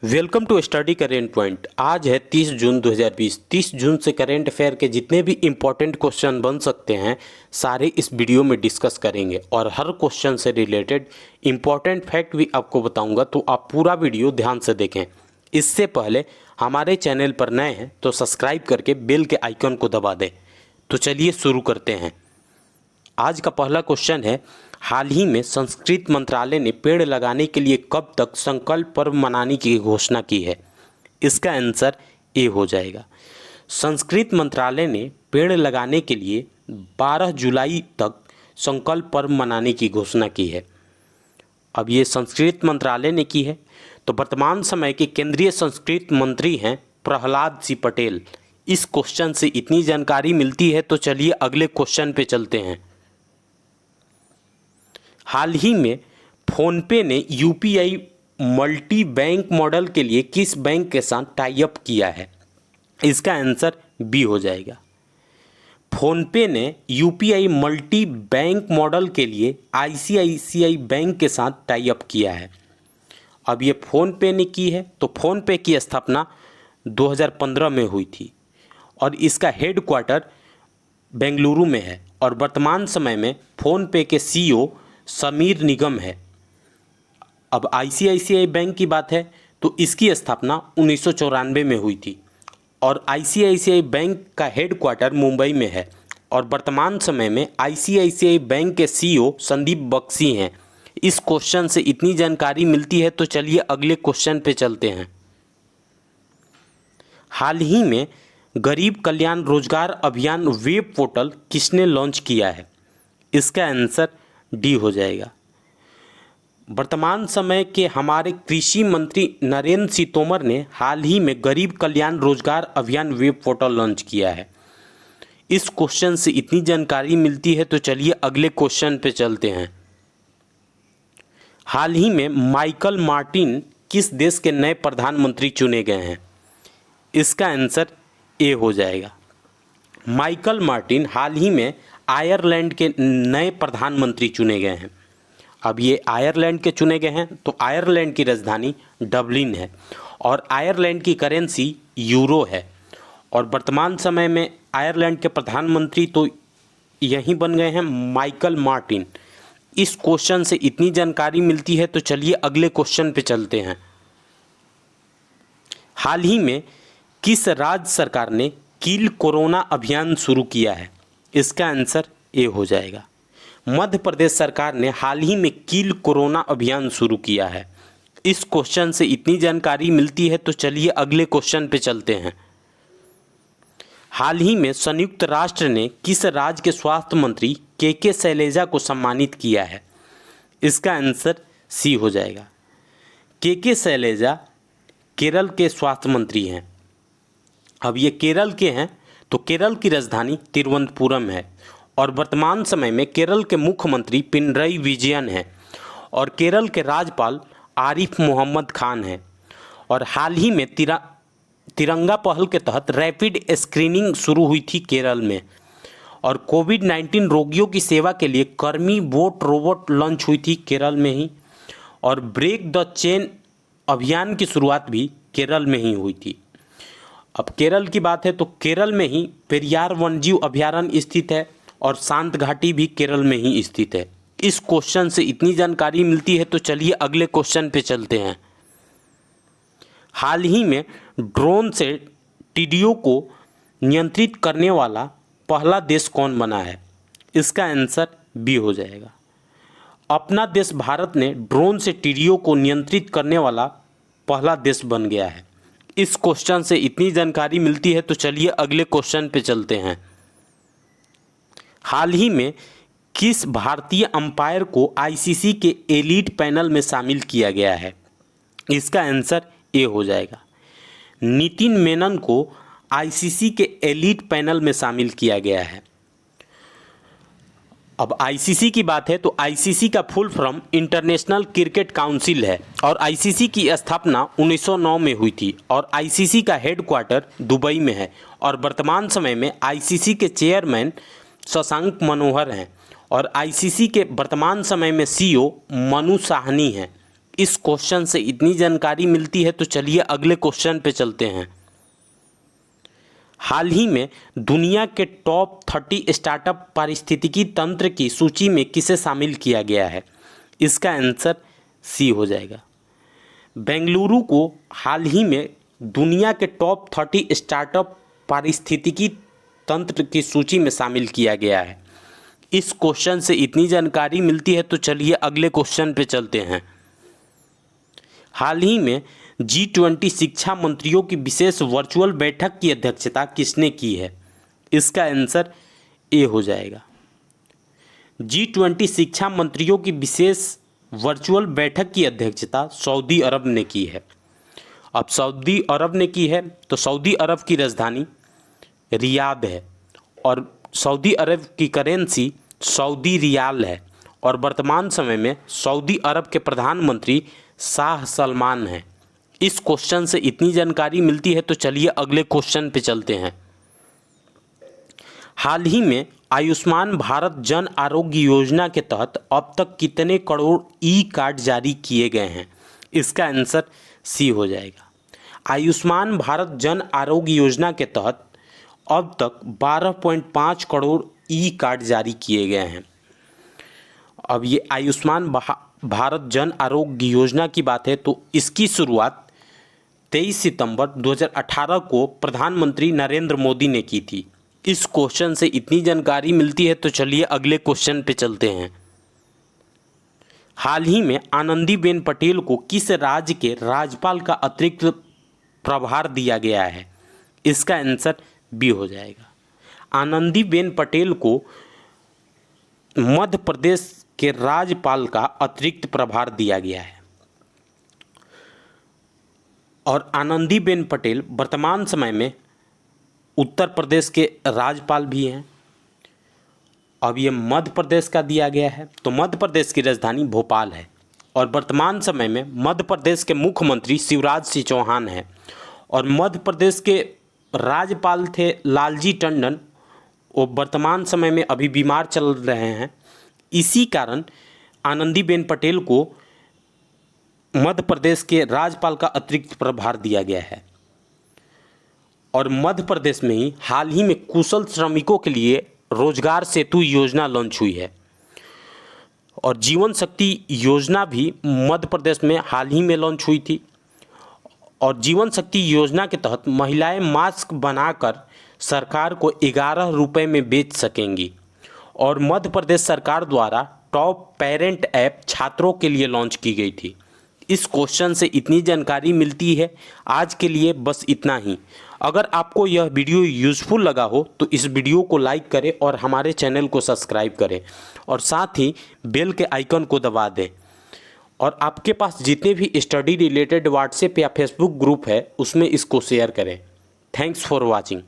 Welcome to study current point. आज है 30 जून 2020। 30 जून से करेंट अफेयर के जितने भी इम्पोर्टेंट क्वेश्चन बन सकते हैं सारे इस वीडियो में डिस्कस करेंगे और हर क्वेश्चन से रिलेटेड इम्पोर्टेंट फैक्ट भी आपको बताऊंगा, तो आप पूरा वीडियो ध्यान से देखें। इससे पहले हमारे चैनल पर नए हैं तो सब्सक्राइब करके बेल के आइकन को दबा दें। तो चलिए शुरू करते हैं। आज का पहला क्वेश्चन है, हाल ही में संस्कृति मंत्रालय ने पेड़ लगाने के लिए कब तक संकल्प पर्व मनाने की घोषणा की है? इसका आंसर ए हो जाएगा। संस्कृति मंत्रालय ने पेड़ लगाने के लिए 12 जुलाई तक संकल्प पर्व मनाने की घोषणा की है। अब ये संस्कृति मंत्रालय ने की है, तो वर्तमान समय के केंद्रीय संस्कृति मंत्री हैं प्रहलाद सिंह पटेल। इस क्वेश्चन से इतनी जानकारी मिलती है, तो चलिए अगले क्वेश्चन पे चलते हैं। हाल ही में फोनपे ने यूपीआई मल्टी बैंक मॉडल के लिए किस बैंक के साथ टाई अप किया है? इसका आंसर बी हो जाएगा। फोनपे ने यूपीआई मल्टी बैंक मॉडल के लिए आईसीआईसीआई बैंक के साथ टाई अप किया है। अब ये फोनपे ने की है, तो फोनपे की स्थापना 2015 में हुई थी और इसका हेडक्वार्टर बेंगलुरु में है और वर्तमान समय में फोनपे के सीईओ समीर निगम है। अब आईसीआईसीआई बैंक की बात है तो इसकी स्थापना 1994 में हुई थी और आईसीआईसीआई बैंक का हेडक्वार्टर मुंबई में है और वर्तमान समय में आईसीआईसीआई बैंक के सीईओ संदीप बख्शी हैं। इस क्वेश्चन से इतनी जानकारी मिलती है, तो चलिए अगले क्वेश्चन पे चलते हैं। हाल ही में गरीब कल्याण रोजगार अभियान वेब पोर्टल किसने लॉन्च किया है? इसका आंसर डी हो जाएगा। वर्तमान समय के हमारे कृषि मंत्री नरेंद्र सिंह तोमर ने हाल ही में गरीब कल्याण रोजगार अभियान वेब पोर्टल लॉन्च किया है। इस क्वेश्चन से इतनी जानकारी मिलती है, तो चलिए अगले क्वेश्चन पे चलते हैं। हाल ही में माइकल मार्टिन किस देश के नए प्रधानमंत्री चुने गए हैं? इसका आंसर ए हो जाएगा। माइकल मार्टिन हाल ही में आयरलैंड के नए प्रधानमंत्री चुने गए हैं। अब ये आयरलैंड के चुने गए हैं, तो आयरलैंड की राजधानी डबलिन है और आयरलैंड की करेंसी यूरो है और वर्तमान समय में आयरलैंड के प्रधानमंत्री तो यहीं बन गए हैं माइकल मार्टिन। इस क्वेश्चन से इतनी जानकारी मिलती है, तो चलिए अगले क्वेश्चन पे चलते हैं। हाल ही में किस राज्य सरकार ने किल कोरोना अभियान शुरू किया है? इसका आंसर ए हो जाएगा। मध्य प्रदेश सरकार ने हाल ही में किल कोरोना अभियान शुरू किया है। इस क्वेश्चन से इतनी जानकारी मिलती है, तो चलिए अगले क्वेश्चन पे चलते हैं। हाल ही में संयुक्त राष्ट्र ने किस राज्य के स्वास्थ्य मंत्री के शैलजा को सम्मानित किया है? इसका आंसर सी हो जाएगा। के शैलजा केरल के स्वास्थ्य मंत्री हैं। अब ये केरल के हैं, तो केरल की राजधानी तिरुवनंतपुरम है और वर्तमान समय में केरल के मुख्यमंत्री पिनरई विजयन हैं और केरल के राज्यपाल आरिफ मोहम्मद खान हैं। और हाल ही में तिरंगा पहल के तहत रैपिड स्क्रीनिंग शुरू हुई थी केरल में और कोविड-19 रोगियों की सेवा के लिए कर्मी बोट रोबोट लॉन्च हुई थी केरल में ही और ब्रेक द चेन अभियान की शुरुआत भी केरल में ही हुई थी। अब केरल की बात है तो केरल में ही पेरियार वन्यजीव अभयारण्य स्थित है और शांत घाटी भी केरल में ही स्थित है। इस क्वेश्चन से इतनी जानकारी मिलती है, तो चलिए अगले क्वेश्चन पे चलते हैं। हाल ही में ड्रोन से टिड्डियों को नियंत्रित करने वाला पहला देश कौन बना है? इसका आंसर बी हो जाएगा। अपना देश भारत ने ड्रोन से टिड्डियों को नियंत्रित करने वाला पहला देश बन गया है। इस क्वेश्चन से इतनी जानकारी मिलती है, तो चलिए अगले क्वेश्चन पे चलते हैं। हाल ही में किस भारतीय अंपायर को आईसीसी के एलीट पैनल में शामिल किया गया है? इसका आंसर ए हो जाएगा। नितिन मेनन को आईसीसी के एलीट पैनल में शामिल किया गया है। अब आईसीसी की बात है तो आईसीसी का full form international cricket council है और आईसीसी की स्थापना 1909 में हुई थी और आईसीसी का हेडक्वार्टर दुबई में है और वर्तमान समय में आईसीसी के चेयरमैन शशांक मनोहर हैं और आईसीसी के वर्तमान समय में सीईओ मनु साहनी हैं। इस क्वेश्चन से इतनी जानकारी मिलती है तो चलिए अगले क्वेश्चन पे चलते हैं। हाल ही में दुनिया के टॉप 30 स्टार्टअप पारिस्थितिकी तंत्र की सूची में किसे शामिल किया गया है? इसका आंसर सी हो जाएगा। बेंगलुरु को हाल ही में दुनिया के टॉप 30 स्टार्टअप पारिस्थितिकी तंत्र की सूची में शामिल किया गया है। इस क्वेश्चन से इतनी जानकारी मिलती है तो चलिए अगले क्वेश्चन पे चलते हैं। हाल ही में G20 शिक्षा मंत्रियों की विशेष वर्चुअल बैठक की अध्यक्षता किसने की है? इसका आंसर ए हो जाएगा। G20 शिक्षा मंत्रियों की विशेष वर्चुअल बैठक की अध्यक्षता सऊदी अरब ने की है। अब सऊदी अरब ने की है तो सऊदी अरब की राजधानी रियाद है और सऊदी अरब की करेंसी सऊदी रियाल है और वर्तमान समय में सऊदी अरब के प्रधानमंत्री शाह सलमान हैं। इस क्वेश्चन से इतनी जानकारी मिलती है तो चलिए अगले क्वेश्चन पे चलते हैं। हाल ही में आयुष्मान भारत जन आरोग्य योजना के तहत अब तक कितने करोड़ ई कार्ड जारी किए गए हैं? इसका आंसर सी हो जाएगा। आयुष्मान भारत जन आरोग्य योजना के तहत अब तक 12.5 करोड़ ई कार्ड जारी किए गए हैं। अब ये आयुष्मान भारत जन आरोग्य योजना की बात है तो इसकी शुरुआत 23 सितंबर 2018 को प्रधानमंत्री नरेंद्र मोदी ने की थी। इस क्वेश्चन से इतनी जानकारी मिलती है तो चलिए अगले क्वेश्चन पे चलते हैं। हाल ही में आनंदीबेन पटेल को किस राज्य के राज्यपाल का अतिरिक्त प्रभार दिया गया है? इसका आंसर बी हो जाएगा। आनंदीबेन पटेल को मध्य प्रदेश के राज्यपाल का अतिरिक्त प्रभार दिया गया है और आनंदीबेन पटेल वर्तमान समय में उत्तर प्रदेश के राज्यपाल भी हैं। अब ये मध्य प्रदेश का दिया गया है तो मध्य प्रदेश की राजधानी भोपाल है और वर्तमान समय में मध्य प्रदेश के मुख्यमंत्री शिवराज सिंह चौहान हैं और मध्य प्रदेश के राज्यपाल थे लालजी टंडन। वो वर्तमान समय में अभी बीमार चल रहे हैं, इसी कारण आनंदीबेन पटेल को मध्य प्रदेश के राज्यपाल का अतिरिक्त प्रभार दिया गया है। और मध्य प्रदेश में ही हाल ही में कुशल श्रमिकों के लिए रोजगार सेतु योजना लॉन्च हुई है और जीवन शक्ति योजना भी मध्य प्रदेश में हाल ही में लॉन्च हुई थी और जीवन शक्ति योजना के तहत महिलाएं मास्क बनाकर सरकार को 11 रुपये में बेच सकेंगी और मध्य प्रदेश सरकार द्वारा टॉप पेरेंट ऐप छात्रों के लिए लॉन्च की गई थी। इस क्वेश्चन से इतनी जानकारी मिलती है। आज के लिए बस इतना ही। अगर आपको यह वीडियो यूज़फुल लगा हो तो इस वीडियो को लाइक करें और हमारे चैनल को सब्सक्राइब करें और साथ ही बेल के आइकन को दबा दें और आपके पास जितने भी स्टडी रिलेटेड व्हाट्सएप या फेसबुक ग्रुप है उसमें इसको शेयर करें। Thanks for watching.